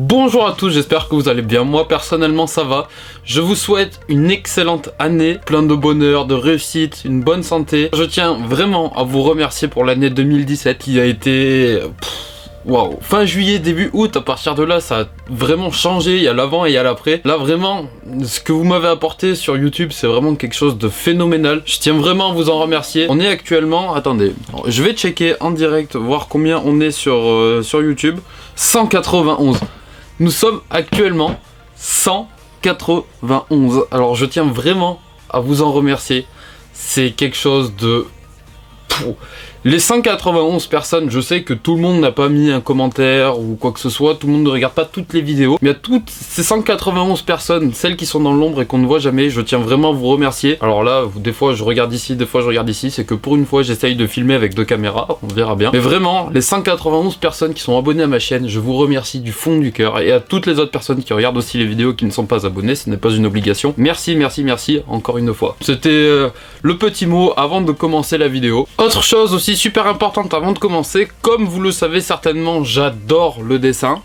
Bonjour à tous, j'espère que vous allez bien. Moi personnellement ça va. Je vous souhaite une excellente année, plein de bonheur, de réussite, une bonne santé. Je tiens vraiment à vous remercier pour l'année 2017 qui a été... Waouh, fin juillet, début août, à partir de là, ça a vraiment changé, il y a l'avant et il y a l'après. Là, vraiment, ce que vous m'avez apporté sur YouTube, c'est vraiment quelque chose de phénoménal. Je tiens vraiment à vous en remercier. On est actuellement, attendez, je vais checker en direct, voir combien on est sur YouTube. 191. Nous sommes actuellement 191. Alors, je tiens vraiment à vous en remercier. C'est quelque chose de... Les 191 personnes, je sais que tout le monde n'a pas mis un commentaire ou quoi que ce soit, tout le monde ne regarde pas toutes les vidéos, mais à toutes ces 191 personnes, celles qui sont dans l'ombre et qu'on ne voit jamais, je tiens vraiment à vous remercier. Alors là, des fois je regarde ici, des fois je regarde ici, c'est que pour une fois j'essaye de filmer avec 2 caméras, on verra bien. Mais vraiment, les 191 personnes qui sont abonnées à ma chaîne, je vous remercie du fond du cœur, et à toutes les autres personnes qui regardent aussi les vidéos qui ne sont pas abonnées, ce n'est pas une obligation. Merci, merci, merci, encore une fois. C'était le petit mot avant de commencer la vidéo. Autre chose aussi super importante avant de commencer, comme vous le savez certainement, j'adore le dessin.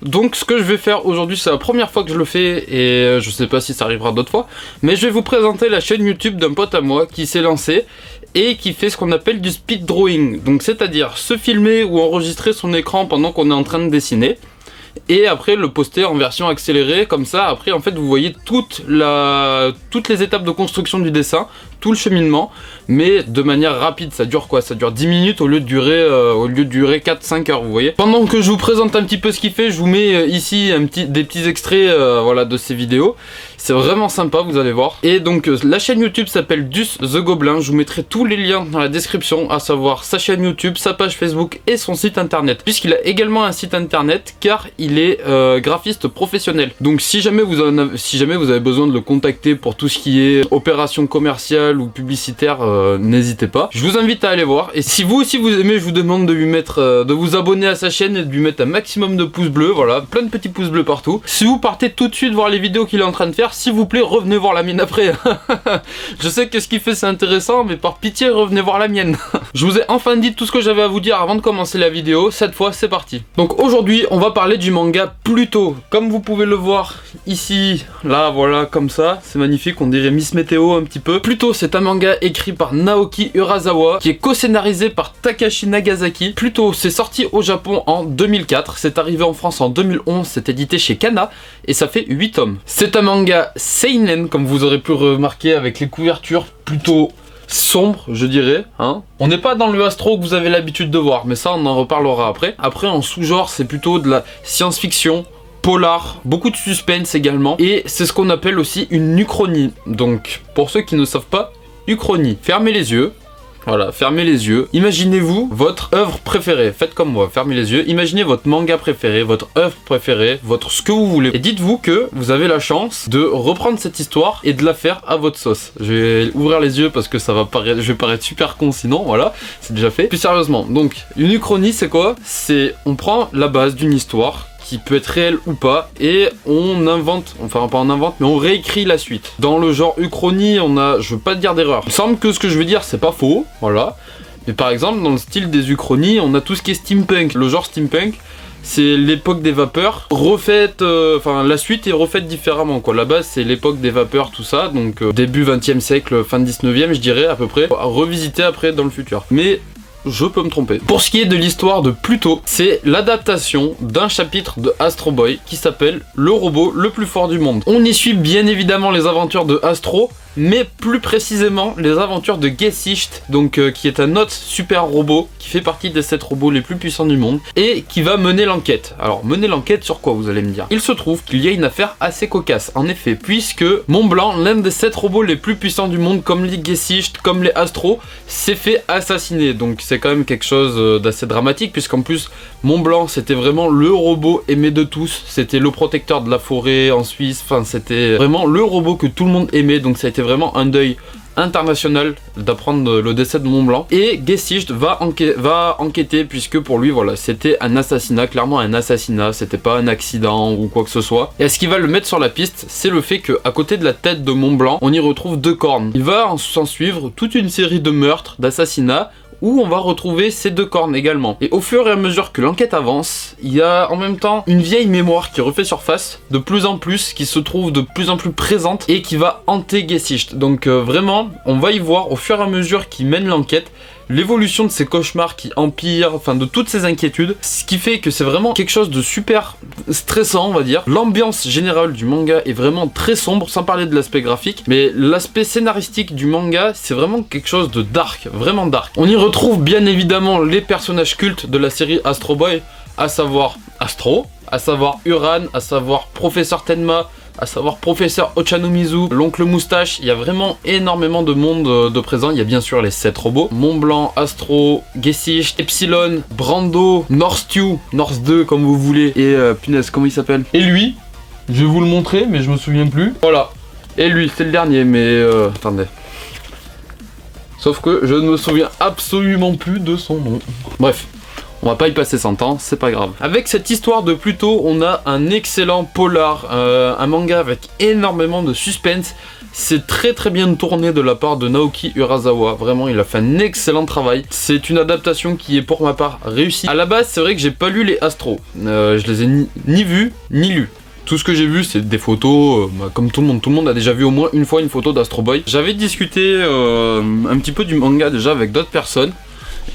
Donc ce que je vais faire aujourd'hui, c'est la première fois que je le fais et je sais pas si ça arrivera d'autres fois, mais je vais vous présenter la chaîne YouTube d'un pote à moi qui s'est lancé et qui fait ce qu'on appelle du speed drawing. Donc c'est-à-dire se filmer ou enregistrer son écran pendant qu'on est en train de dessiner et après le poster en version accélérée, comme ça après en fait vous voyez toutes les étapes de construction du dessin, tout le cheminement, mais de manière rapide. Ça dure quoi? Ça dure 10 minutes au lieu de durer 4-5 heures, vous voyez. Pendant que je vous présente un petit peu ce qu'il fait, je vous mets ici des petits extraits voilà, de ces vidéos. C'est vraiment sympa, vous allez voir. Et donc la chaîne YouTube s'appelle Dus The Gobelin. Je vous mettrai tous les liens dans la description, à savoir sa chaîne YouTube, sa page Facebook et son site internet. Puisqu'il a également un site internet, car il est graphiste professionnel. Donc si jamais vous avez besoin de le contacter pour tout ce qui est opération commerciale ou publicitaire, n'hésitez pas. Je vous invite à aller voir. Et si vous aussi vous aimez, je vous demande de vous abonner à sa chaîne et de lui mettre un maximum de pouces bleus. Voilà, plein de petits pouces bleus partout. Si vous partez tout de suite voir les vidéos qu'il est en train de faire, s'il vous plaît, revenez voir la mienne après. Je sais que ce qu'il fait c'est intéressant, mais par pitié, revenez voir la mienne. Je vous ai enfin dit tout ce que j'avais à vous dire avant de commencer la vidéo. Cette fois, c'est parti. Donc aujourd'hui, on va parler du manga Pluto. Comme vous pouvez le voir ici, là, voilà, comme ça. C'est magnifique, on dirait Miss Météo un petit peu. Pluto, c'est un manga écrit par Naoki Urasawa, qui est co-scénarisé par Takashi Nagasaki. Pluto, c'est sorti au Japon en 2004. C'est arrivé en France en 2011. C'est édité chez Kana et ça fait 8 tomes. C'est un manga seinen, comme vous aurez pu remarquer, avec les couvertures plutôt sombres, je dirais, hein. On n'est pas dans le astro que vous avez l'habitude de voir, mais ça on en reparlera après. Après, en sous-genre, c'est plutôt de la science-fiction, polar, beaucoup de suspense également, et c'est ce qu'on appelle aussi une uchronie. Donc pour ceux qui ne savent pas, uchronie, fermez les yeux. Voilà, fermez les yeux. Imaginez-vous votre œuvre préférée. Faites comme moi, fermez les yeux. Imaginez votre manga préféré, votre œuvre préférée, ce que vous voulez. Et dites-vous que vous avez la chance de reprendre cette histoire et de la faire à votre sauce. Je vais ouvrir les yeux parce que ça va paraître, je vais paraître super con sinon, voilà, c'est déjà fait. Plus sérieusement, donc, une uchronie, c'est quoi? C'est, on prend la base d'une histoire qui peut être réel ou pas, et on invente, enfin pas on invente, mais on réécrit la suite. Dans le genre uchronie, je veux pas dire d'erreur. Il me semble que ce que je veux dire, c'est pas faux, voilà. Mais par exemple, dans le style des uchronies, on a tout ce qui est steampunk. Le genre steampunk, c'est l'époque des vapeurs, refaite, enfin la suite est refaite différemment, quoi. La base, c'est l'époque des vapeurs, tout ça, donc début 20e siècle, fin 19e, je dirais, à peu près, revisité après dans le futur. Mais je peux me tromper. Pour ce qui est de l'histoire de Pluto, c'est l'adaptation d'un chapitre de Astro Boy qui s'appelle Le robot le plus fort du monde. On y suit bien évidemment les aventures de Astro, mais plus précisément les aventures de Gesicht, donc qui est un autre super robot qui fait partie des 7 robots les plus puissants du monde et qui va mener l'enquête. Alors mener l'enquête sur quoi, vous allez me dire? Il se trouve qu'il y a une affaire assez cocasse, en effet, puisque Mont Blanc, l'un des 7 robots les plus puissants du monde, comme les Gesicht, comme les Astro, s'est fait assassiner. Donc c'est quand même quelque chose d'assez dramatique, puisqu'en plus Mont Blanc c'était vraiment le robot aimé de tous, c'était le protecteur de la forêt en Suisse, enfin c'était vraiment le robot que tout le monde aimait, donc ça a été vraiment un deuil international d'apprendre le décès de Montblanc. Et Gesicht va enquêter puisque pour lui, voilà, c'était un assassinat, clairement un assassinat, c'était pas un accident ou quoi que ce soit. Et ce qui va le mettre sur la piste, c'est le fait qu'à côté de la tête de Montblanc, on y retrouve 2 cornes. Il va s'en suivre toute une série de meurtres, d'assassinats, où on va retrouver ces 2 cornes également. Et au fur et à mesure que l'enquête avance, il y a en même temps une vieille mémoire qui refait surface, de plus en plus, qui se trouve de plus en plus présente, et qui va hanter Gesicht. Donc vraiment, on va y voir au fur et à mesure qu'il mène l'enquête, l'évolution de ces cauchemars qui empirent, enfin de toutes ces inquiétudes, ce qui fait que c'est vraiment quelque chose de super stressant, on va dire. L'ambiance générale du manga est vraiment très sombre, sans parler de l'aspect graphique, mais l'aspect scénaristique du manga, c'est vraiment quelque chose de dark, vraiment dark. On y retrouve bien évidemment les personnages cultes de la série Astro Boy, à savoir Astro, à savoir Uran, à savoir Professeur Tenma, à savoir Professeur Ochanomizu, l'oncle Moustache. Il y a vraiment énormément de monde de présent. Il y a bien sûr les 7 robots, Montblanc, Astro, Gesicht, Epsilon, Brando, North 2 comme vous voulez, et punaise, comment il s'appelle? Et lui, je vais vous le montrer mais je me souviens plus. Voilà, et lui, c'est le dernier, mais attendez. Sauf que je ne me souviens absolument plus de son nom. Bref. On va pas y passer 100 ans, c'est pas grave. Avec cette histoire de Pluto, on a un excellent polar, un manga avec énormément de suspense. C'est très très bien tourné de la part de Naoki Urasawa, vraiment il a fait un excellent travail. C'est une adaptation qui est pour ma part réussie. À la base, c'est vrai que j'ai pas lu les Astro, je les ai ni vus ni lus. Tout ce que j'ai vu, c'est des photos, comme tout le monde a déjà vu au moins une fois une photo d'Astro Boy. J'avais discuté un petit peu du manga déjà avec d'autres personnes,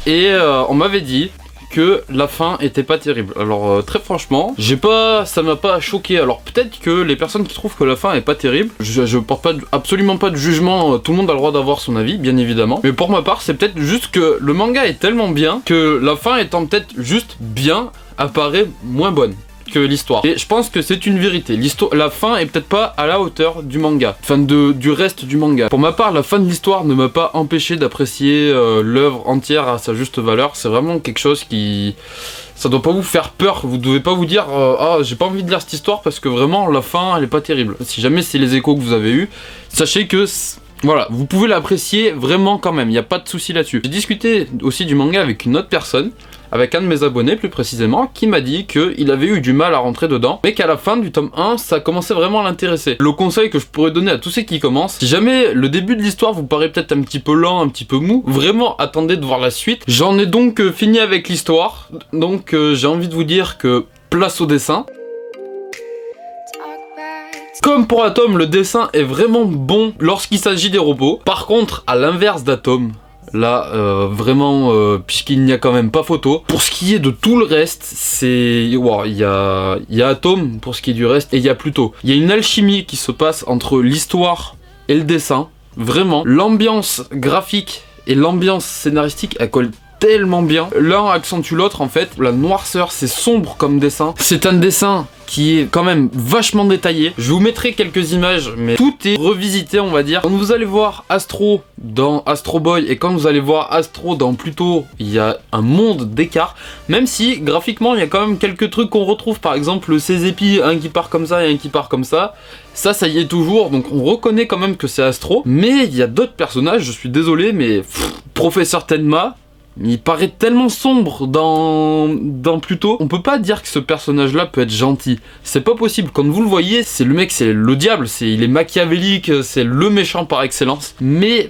et on m'avait dit que la fin était pas terrible. Alors très franchement, ça m'a pas choqué. Alors peut-être que les personnes qui trouvent que la fin est pas terrible, je porte absolument pas de jugement, tout le monde a le droit d'avoir son avis, bien évidemment. Mais pour ma part, c'est peut-être juste que le manga est tellement bien que la fin étant peut-être juste bien, apparaît moins bonne que l'histoire. Et je pense que c'est une vérité. La fin est peut-être pas à la hauteur du manga, enfin du reste du manga. Pour ma part, la fin de l'histoire ne m'a pas empêché d'apprécier l'œuvre entière à sa juste valeur. C'est vraiment quelque chose qui... Ça doit pas vous faire peur, vous devez pas vous dire ah j'ai pas envie de lire cette histoire parce que vraiment la fin elle est pas terrible. Si jamais c'est les échos que vous avez eu, sachez que voilà, vous pouvez l'apprécier vraiment quand même, il n'y a pas de souci là-dessus. J'ai discuté aussi du manga avec une autre personne, avec un de mes abonnés plus précisément, qui m'a dit qu'il avait eu du mal à rentrer dedans, mais qu'à la fin du tome 1, ça commençait vraiment à l'intéresser. Le conseil que je pourrais donner à tous ceux qui commencent, si jamais le début de l'histoire vous paraît peut-être un petit peu lent, un petit peu mou, vraiment attendez de voir la suite. J'en ai donc fini avec l'histoire, donc j'ai envie de vous dire que place au dessin. Comme pour Atom, le dessin est vraiment bon lorsqu'il s'agit des robots. Par contre, à l'inverse d'Atom, là, vraiment, puisqu'il n'y a quand même pas photo. Pour ce qui est de tout le reste, c'est... Wow, il y a Atom pour ce qui est du reste, et il y a Pluto. Il y a une alchimie qui se passe entre l'histoire et le dessin. Vraiment, l'ambiance graphique et l'ambiance scénaristique, elles collent tellement bien. L'un accentue l'autre en fait. La noirceur, c'est sombre comme dessin. C'est un dessin qui est quand même vachement détaillé. Je vous mettrai quelques images, mais tout est revisité, on va dire. Quand vous allez voir Astro dans Astro Boy et quand vous allez voir Astro dans Pluto, il y a un monde d'écart. Même si graphiquement, il y a quand même quelques trucs qu'on retrouve. Par exemple, ces épis, un qui part comme ça et un qui part comme ça. Ça y est toujours. Donc on reconnaît quand même que c'est Astro. Mais il y a d'autres personnages, je suis désolé, mais Professeur Tenma, il paraît tellement sombre dans Pluto. On peut pas dire que ce personnage-là peut être gentil. C'est pas possible. Quand vous le voyez, c'est le mec, c'est le diable. Il est machiavélique, c'est le méchant par excellence. Mais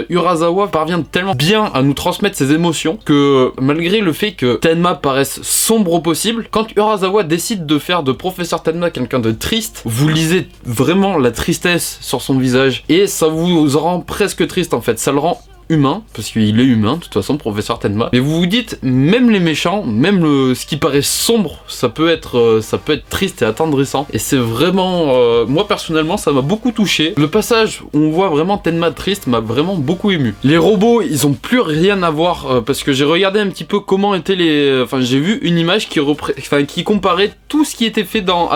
Urasawa parvient tellement bien à nous transmettre ses émotions que malgré le fait que Tenma paraisse sombre au possible, quand Urasawa décide de faire de Professeur Tenma quelqu'un de triste, vous lisez vraiment la tristesse sur son visage. Et ça vous rend presque triste en fait. Ça le rend humain, parce qu'il est humain, de toute façon, Professeur Tenma. Mais vous vous dites, même les méchants, même ce qui paraît sombre, ça peut être triste et attendrissant. Et c'est vraiment, moi personnellement, ça m'a beaucoup touché. Le passage où on voit vraiment Tenma triste m'a vraiment beaucoup ému. Les robots, ils ont plus rien à voir, parce que j'ai regardé un petit peu comment étaient les... Enfin, j'ai vu une image qui comparait tout ce qui était fait dans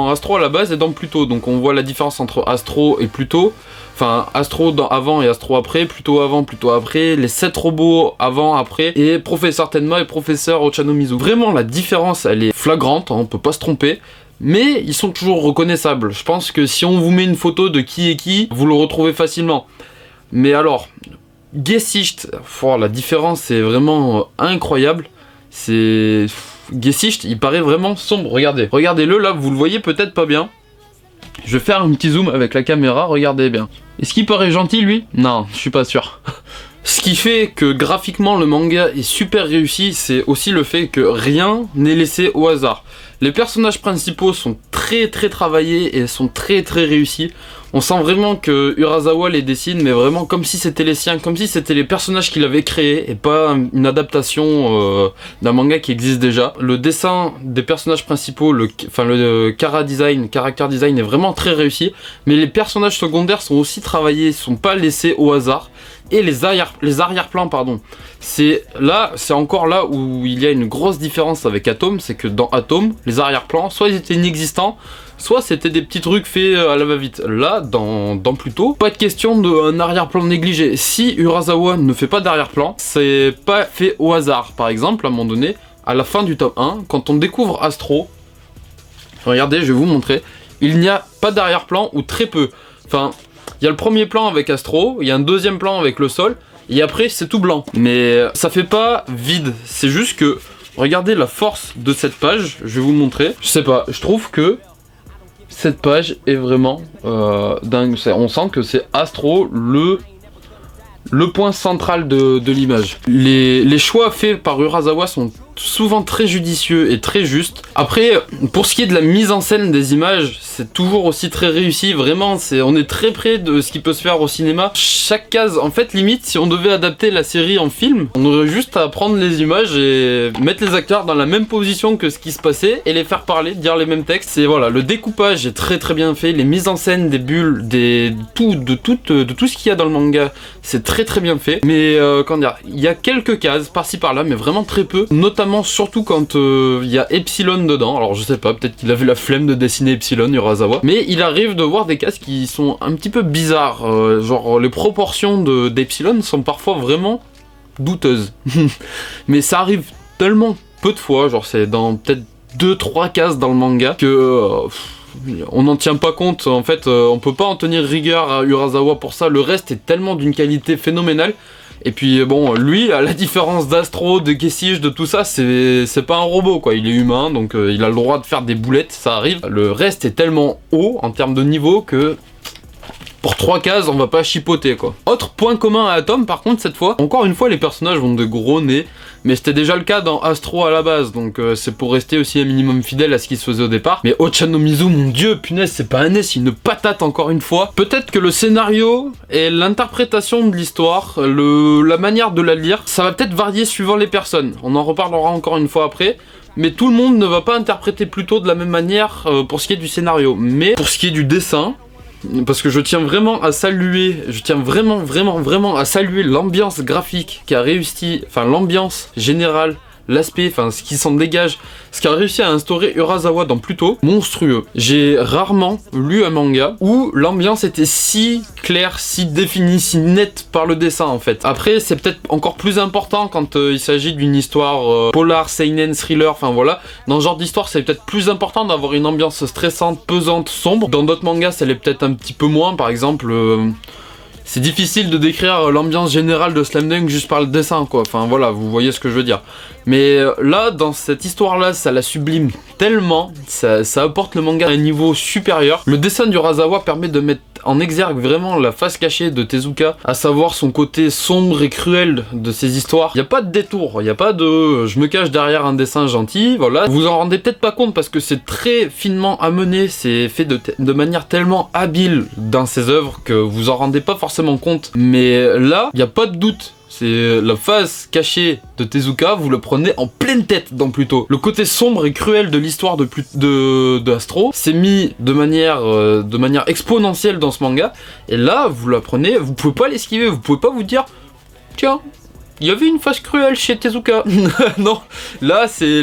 Astro à la base et dans Pluto. Donc on voit la différence entre Astro et Pluto. Enfin, Astro avant et Astro après, Pluto avant, Pluto après, les 7 robots avant, après, et Professeur Tenma et Professeur Ochanomizu. Vraiment, la différence, elle est flagrante, hein, on peut pas se tromper, mais ils sont toujours reconnaissables. Je pense que si on vous met une photo de qui est qui, vous le retrouvez facilement. Mais alors, Gesicht, la différence est vraiment incroyable. C'est... Gesicht, il paraît vraiment sombre, regardez-le là, vous le voyez peut-être pas bien. Je vais faire un petit zoom avec la caméra, regardez bien. Est-ce qu'il paraît gentil lui? Non, je suis pas sûr. Ce qui fait que graphiquement le manga est super réussi, c'est aussi le fait que rien n'est laissé au hasard. Les personnages principaux sont très travaillés et sont très réussis. On sent vraiment que Urasawa les dessine, mais vraiment comme si c'était les siens, comme si c'était les personnages qu'il avait créés et pas une adaptation d'un manga qui existe déjà. Le dessin des personnages principaux, le character design est vraiment très réussi, mais les personnages secondaires sont aussi travaillés, sont pas laissés au hasard. Et les arrière-plans, pardon. C'est encore là où il y a une grosse différence avec Atom, c'est que dans Atom, les arrière-plans, soit ils étaient inexistants, soit c'était des petits trucs faits à la va-vite. Là, dans Pluto, pas de question d'un arrière-plan négligé. Si Urasawa ne fait pas d'arrière-plan, c'est pas fait au hasard. Par exemple, à un moment donné, à la fin du tome 1, quand on découvre Astro, regardez, je vais vous montrer, il n'y a pas d'arrière-plan ou très peu. Enfin... Il y a le premier plan avec Astro, il y a un deuxième plan avec le sol, et après c'est tout blanc. Mais ça fait pas vide, c'est juste que, regardez la force de cette page, je vais vous montrer. Je sais pas, je trouve que cette page est vraiment dingue. On sent que c'est Astro le point central de l'image. Les choix faits par Urasawa sont souvent très judicieux et très justes. Après, pour ce qui est de la mise en scène des images, c'est toujours aussi très réussi. Vraiment, on est très près de ce qui peut se faire au cinéma. Chaque case, en fait, limite, si on devait adapter la série en film, on aurait juste à prendre les images et mettre les acteurs dans la même position que ce qui se passait et les faire parler, dire les mêmes textes. Et voilà, le découpage est très bien fait. Les mises en scène des bulles, de tout ce qu'il y a dans le manga, c'est très bien fait. Mais comment dire, il y a quelques cases par-ci par-là, mais vraiment très peu. Notamment surtout quand il y a Epsilon dedans. Alors je sais pas, peut-être qu'il avait la flemme de dessiner Epsilon, Urasawa. Mais il arrive de voir des cases qui sont un petit peu bizarres. Genre les proportions d'Epsilon sont parfois vraiment douteuses. Mais ça arrive tellement peu de fois, genre c'est dans peut-être 2-3 cases dans le manga que... on n'en tient pas compte, en fait on peut pas en tenir rigueur à Urasawa pour ça, le reste est tellement d'une qualité phénoménale. Et puis bon, lui, à la différence d'Astro, de Gesicht, de tout ça, c'est pas un robot quoi, il est humain, donc il a le droit de faire des boulettes, ça arrive. Le reste est tellement haut en termes de niveau que... pour 3 cases, on va pas chipoter quoi. Autre point commun à Atom par contre cette fois, encore une fois les personnages ont de gros nez, mais c'était déjà le cas dans Astro à la base, donc c'est pour rester aussi un minimum fidèle à ce qui se faisait au départ. Mais Ochanomizu, mon dieu, punaise, c'est pas un nez, c'est une patate encore une fois. Peut-être que le scénario et l'interprétation de l'histoire, la manière de la lire, ça va peut-être varier suivant les personnes. On en reparlera encore une fois après. Mais tout le monde ne va pas interpréter Pluto de la même manière pour ce qui est du scénario. Mais pour ce qui est du dessin... parce que je tiens vraiment à saluer, vraiment à saluer l'ambiance graphique qui a réussi, enfin l'ambiance générale, l'aspect, enfin ce qui s'en dégage, ce qu'a réussi à instaurer Urasawa dans Pluto, monstrueux. J'ai rarement lu un manga où l'ambiance était si claire, si définie, si nette par le dessin en fait. Après c'est peut-être encore plus important quand il s'agit d'une histoire polar, seinen, thriller, enfin voilà. Dans ce genre d'histoire c'est peut-être plus important d'avoir une ambiance stressante, pesante, sombre. Dans d'autres mangas ça l'est peut-être un petit peu moins, par exemple... c'est difficile de décrire l'ambiance générale de Slam Dunk juste par le dessin quoi, enfin voilà, vous voyez ce que je veux dire. Mais là, dans cette histoire-là, ça la sublime tellement, ça apporte le manga à un niveau supérieur. Le dessin d'Urasawa permet de mettre en exergue vraiment la face cachée de Tezuka, à savoir son côté sombre et cruel de ses histoires. Il n'y a pas de détour, il n'y a pas de je me cache derrière un dessin gentil, voilà. Vous en rendez peut-être pas compte parce que c'est très finement amené, c'est fait de manière tellement habile dans ses œuvres que vous en rendez pas forcément compte. Mais là, il n'y a pas de doute. C'est la face cachée de Tezuka, vous le prenez en pleine tête dans Pluto. Le côté sombre et cruel de l'histoire de Astro s'est mis de manière exponentielle dans ce manga. Et là, vous la prenez, vous pouvez pas l'esquiver, vous pouvez pas vous dire tiens, il y avait une face cruelle chez Tezuka. Non, là c'est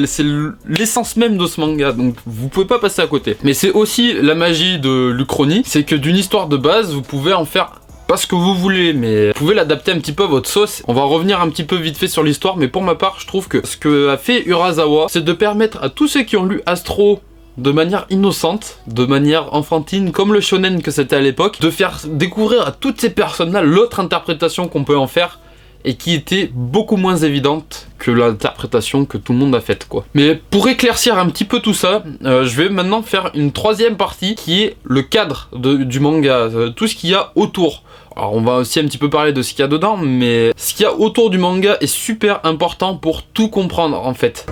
l'essence même de ce manga, donc vous pouvez pas passer à côté. Mais c'est aussi la magie de l'Uchronie, c'est que d'une histoire de base, vous pouvez en faire pas ce que vous voulez, mais vous pouvez l'adapter un petit peu à votre sauce. On va revenir un petit peu vite fait sur l'histoire, mais pour ma part, je trouve que ce que a fait Urasawa, c'est de permettre à tous ceux qui ont lu Astro de manière innocente, de manière enfantine, comme le shonen que c'était à l'époque, de faire découvrir à toutes ces personnes-là l'autre interprétation qu'on peut en faire, et qui était beaucoup moins évidente que l'interprétation que tout le monde a faite, quoi. Mais pour éclaircir un petit peu tout ça, je vais maintenant faire une troisième partie qui est le cadre du manga, tout ce qu'il y a autour. Alors on va aussi un petit peu parler de ce qu'il y a dedans, mais ce qu'il y a autour du manga est super important pour tout comprendre en fait.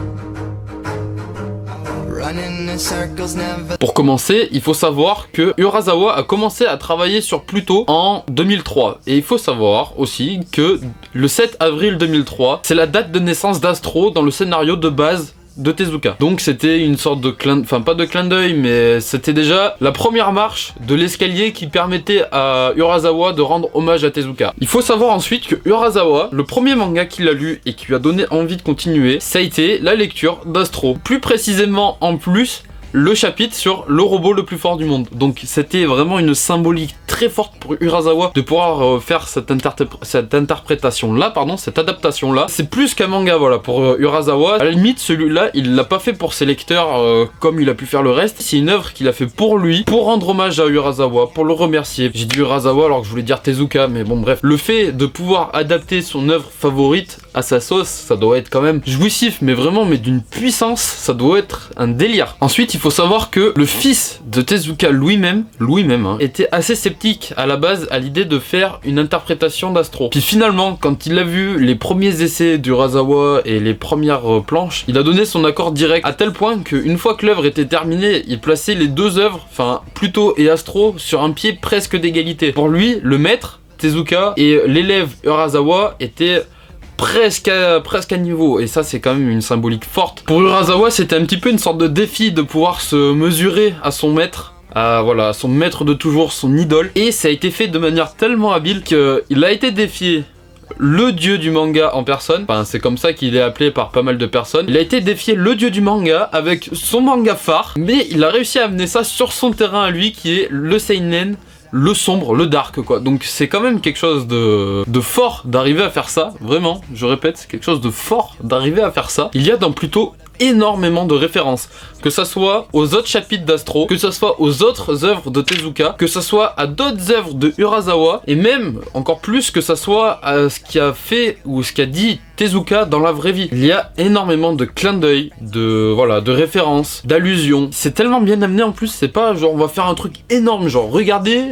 Pour commencer, il faut savoir que Urasawa a commencé à travailler sur Pluto en 2003. Et il faut savoir aussi que le 7 avril 2003, c'est la date de naissance d'Astro dans le scénario de base de Tezuka. Donc c'était une sorte de pas de clin d'œil, mais c'était déjà la première marche de l'escalier qui permettait à Urasawa de rendre hommage à Tezuka. Il faut savoir ensuite que Urasawa, le premier manga qu'il a lu et qui lui a donné envie de continuer, ça a été la lecture d'Astro. Plus précisément en plus, le chapitre sur le robot le plus fort du monde. Donc c'était vraiment une symbolique très forte pour Urasawa de pouvoir faire cette interprétation-là, cette adaptation-là. C'est plus qu'un manga, voilà, pour Urasawa. À la limite, celui-là, il l'a pas fait pour ses lecteurs comme il a pu faire le reste. C'est une œuvre qu'il a fait pour lui, pour rendre hommage à Urasawa, pour le remercier. J'ai dit Urasawa alors que je voulais dire Tezuka, mais bon bref. Le fait de pouvoir adapter son œuvre favorite à sa sauce, ça doit être quand même jouissif, mais vraiment, mais d'une puissance, ça doit être un délire. Ensuite, il faut savoir que le fils de Tezuka lui-même, était assez sceptique à la base à l'idée de faire une interprétation d'Astro. Puis finalement, quand il a vu les premiers essais d'Urasawa et les premières planches, il a donné son accord direct, à tel point qu'une fois que l'œuvre était terminée, il plaçait les deux œuvres, enfin Pluto et Astro, sur un pied presque d'égalité. Pour lui, le maître, Tezuka, et l'élève Urasawa étaient presque à niveau, et ça c'est quand même une symbolique forte. Pour Urasawa, c'était un petit peu une sorte de défi de pouvoir se mesurer à son maître, à son maître de toujours, son idole, et ça a été fait de manière tellement habile qu'il a été défié le dieu du manga en personne, enfin c'est comme ça qu'il est appelé par pas mal de personnes. Il a été défié le dieu du manga avec son manga phare, mais il a réussi à amener ça sur son terrain à lui qui est le seinen, le sombre, le dark quoi. Donc c'est quand même quelque chose de fort d'arriver à faire ça, vraiment, je répète, c'est quelque chose de fort d'arriver à faire ça. Il y a dans Pluto énormément de références, que ça soit aux autres chapitres d'Astro, que ça soit aux autres œuvres de Tezuka, que ça soit à d'autres œuvres de Urasawa, et même encore plus que ça soit à ce qu'a fait ou ce qu'a dit Tezuka dans la vraie vie. Il y a énormément de clins d'œil, de références, d'allusions. C'est tellement bien amené en plus, c'est pas genre on va faire un truc énorme, genre regardez,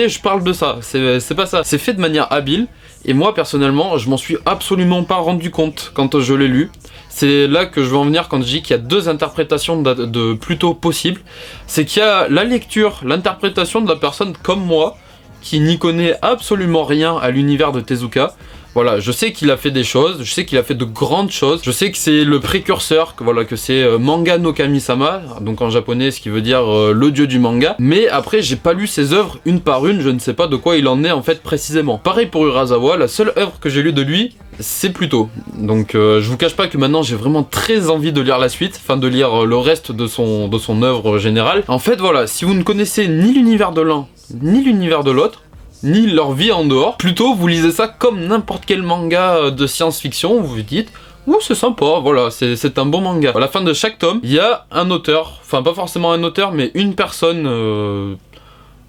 je parle de ça. C'est pas ça. C'est fait de manière habile. Et moi personnellement, je m'en suis absolument pas rendu compte quand je l'ai lu. C'est là que je veux en venir quand je dis qu'il y a deux interprétations de Pluto possibles. C'est qu'il y a la lecture, l'interprétation de la personne comme moi, qui n'y connaît absolument rien à l'univers de Tezuka. Voilà, je sais qu'il a fait des choses, je sais qu'il a fait de grandes choses, je sais que c'est le précurseur, que c'est Manga no Kami-sama, donc en japonais ce qui veut dire le dieu du manga, mais après j'ai pas lu ses œuvres une par une, je ne sais pas de quoi il en est en fait précisément. Pareil pour Urasawa, la seule œuvre que j'ai lue de lui, c'est Pluto. Donc je vous cache pas que maintenant j'ai vraiment très envie de lire la suite, enfin de lire le reste de son œuvre générale. En fait voilà, si vous ne connaissez ni l'univers de l'un, ni l'univers de l'autre, ni leur vie en dehors, plutôt vous lisez ça comme n'importe quel manga de science-fiction, vous vous dites ouh c'est sympa, voilà, c'est un bon manga. À la fin de chaque tome, il y a un auteur, enfin pas forcément un auteur, mais une personne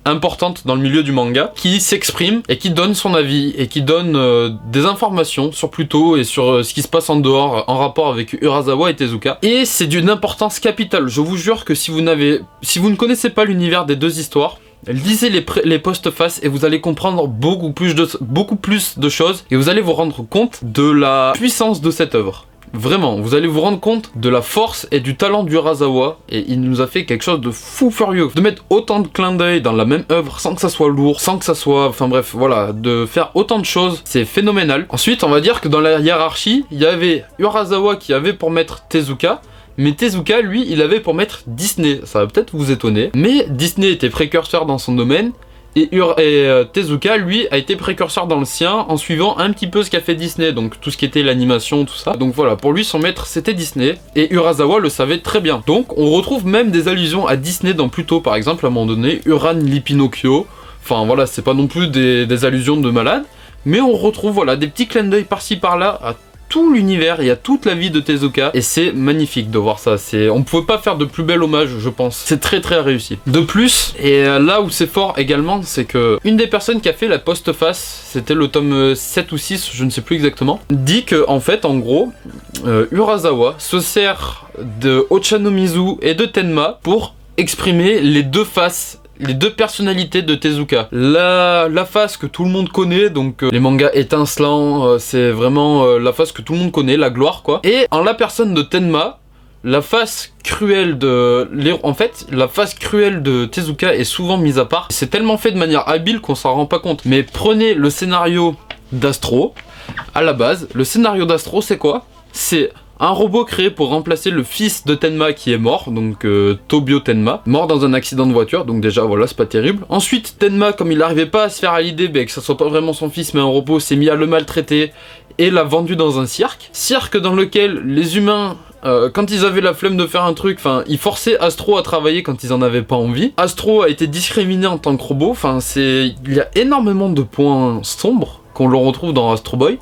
importante dans le milieu du manga qui s'exprime et qui donne son avis et qui donne des informations sur Pluto et sur ce qui se passe en dehors en rapport avec Urasawa et Tezuka. Et c'est d'une importance capitale. Je vous jure que si vous ne connaissez pas l'univers des deux histoires, lisez les post-faces et vous allez comprendre beaucoup plus de choses et vous allez vous rendre compte de la puissance de cette œuvre. Vraiment, vous allez vous rendre compte de la force et du talent d'Urasawa, et il nous a fait quelque chose de fou furieux. De mettre autant de clins d'œil dans la même œuvre sans que ça soit lourd, sans que ça soit... Enfin bref, voilà, de faire autant de choses, c'est phénoménal. Ensuite, on va dire que dans la hiérarchie, il y avait Urasawa qui avait pour maître Tezuka, mais Tezuka, lui, il avait pour maître Disney. Ça va peut-être vous étonner, mais Disney était précurseur dans son domaine, et Tezuka, lui, a été précurseur dans le sien en suivant un petit peu ce qu'a fait Disney, donc tout ce qui était l'animation, tout ça. Donc voilà, pour lui, son maître, c'était Disney, et Urasawa le savait très bien. Donc on retrouve même des allusions à Disney dans Pluto, par exemple, à un moment donné, Uran lit Pinocchio. Enfin voilà, c'est pas non plus des allusions de malade, mais on retrouve voilà des petits clins d'œil par-ci par-là à tout l'univers, il y a toute la vie de Tezuka, et c'est magnifique de voir ça. On pouvait pas faire de plus bel hommage, je pense. C'est très très réussi. De plus, et là où c'est fort également, c'est que une des personnes qui a fait la postface, c'était le tome 7 ou 6, je ne sais plus exactement, dit que en fait, en gros, Urasawa se sert de Ochanomizu et de Tenma pour exprimer les deux faces, les deux personnalités de Tezuka. La face que tout le monde connaît, donc les mangas étincelants, c'est vraiment la face que tout le monde connaît, la gloire quoi. Et en la personne de Tenma, la face cruelle en fait, la face cruelle de Tezuka est souvent mise à part. C'est tellement fait de manière habile qu'on s'en rend pas compte. Mais prenez le scénario d'Astro, à la base, le scénario d'Astro c'est quoi? C'est un robot créé pour remplacer le fils de Tenma qui est mort, donc Tobio Tenma, mort dans un accident de voiture, donc déjà voilà, c'est pas terrible. Ensuite, Tenma, comme il n'arrivait pas à se faire à l'idée que ça soit pas vraiment son fils mais un robot, s'est mis à le maltraiter et l'a vendu dans un cirque. Cirque dans lequel les humains, quand ils avaient la flemme de faire un truc, ils forçaient Astro à travailler quand ils en avaient pas envie. Astro a été discriminé en tant que robot, il y a énormément de points sombres qu'on le retrouve dans Astro Boy.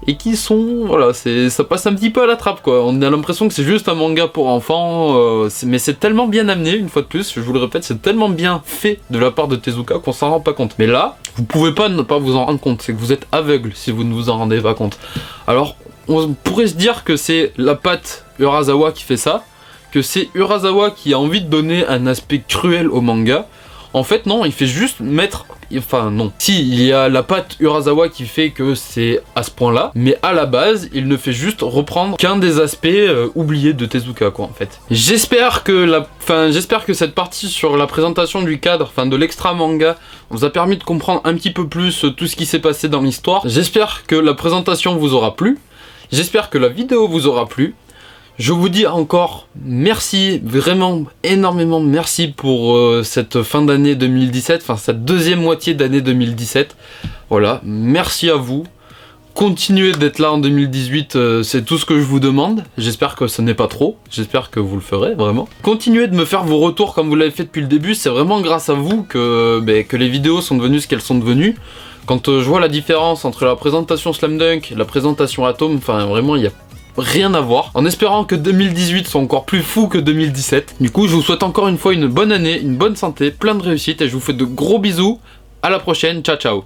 Et qui sont, voilà, ça passe un petit peu à la trappe quoi. On a l'impression que c'est juste un manga pour enfants, mais c'est tellement bien amené, une fois de plus, je vous le répète, c'est tellement bien fait de la part de Tezuka qu'on s'en rend pas compte. Mais là, vous pouvez pas ne pas vous en rendre compte, c'est que vous êtes aveugle si vous ne vous en rendez pas compte. Alors, on pourrait se dire que c'est la patte Urasawa qui fait ça, que c'est Urasawa qui a envie de donner un aspect cruel au manga. En fait non, il fait juste mettre... Enfin non. Si, il y a la patte Urasawa qui fait que c'est à ce point là, mais à la base, il ne fait juste reprendre qu'un des aspects oubliés de Tezuka quoi en fait. J'espère que cette partie sur la présentation du cadre, de l'extra manga, vous a permis de comprendre un petit peu plus tout ce qui s'est passé dans l'histoire. J'espère que la présentation vous aura plu. J'espère que la vidéo vous aura plu. Je vous dis encore merci, vraiment énormément merci pour cette fin d'année 2017, cette deuxième moitié d'année 2017. Voilà, merci à vous. Continuez d'être là en 2018, c'est tout ce que je vous demande. J'espère que ce n'est pas trop, j'espère que vous le ferez vraiment. Continuez de me faire vos retours comme vous l'avez fait depuis le début, c'est vraiment grâce à vous que les vidéos sont devenues ce qu'elles sont devenues. Quand je vois la différence entre la présentation Slam Dunk et la présentation Atome, vraiment il y a rien à voir, en espérant que 2018 soit encore plus fou que 2017. Du coup, je vous souhaite encore une fois une bonne année, une bonne santé, plein de réussite et je vous fais de gros bisous. À la prochaine, ciao ciao.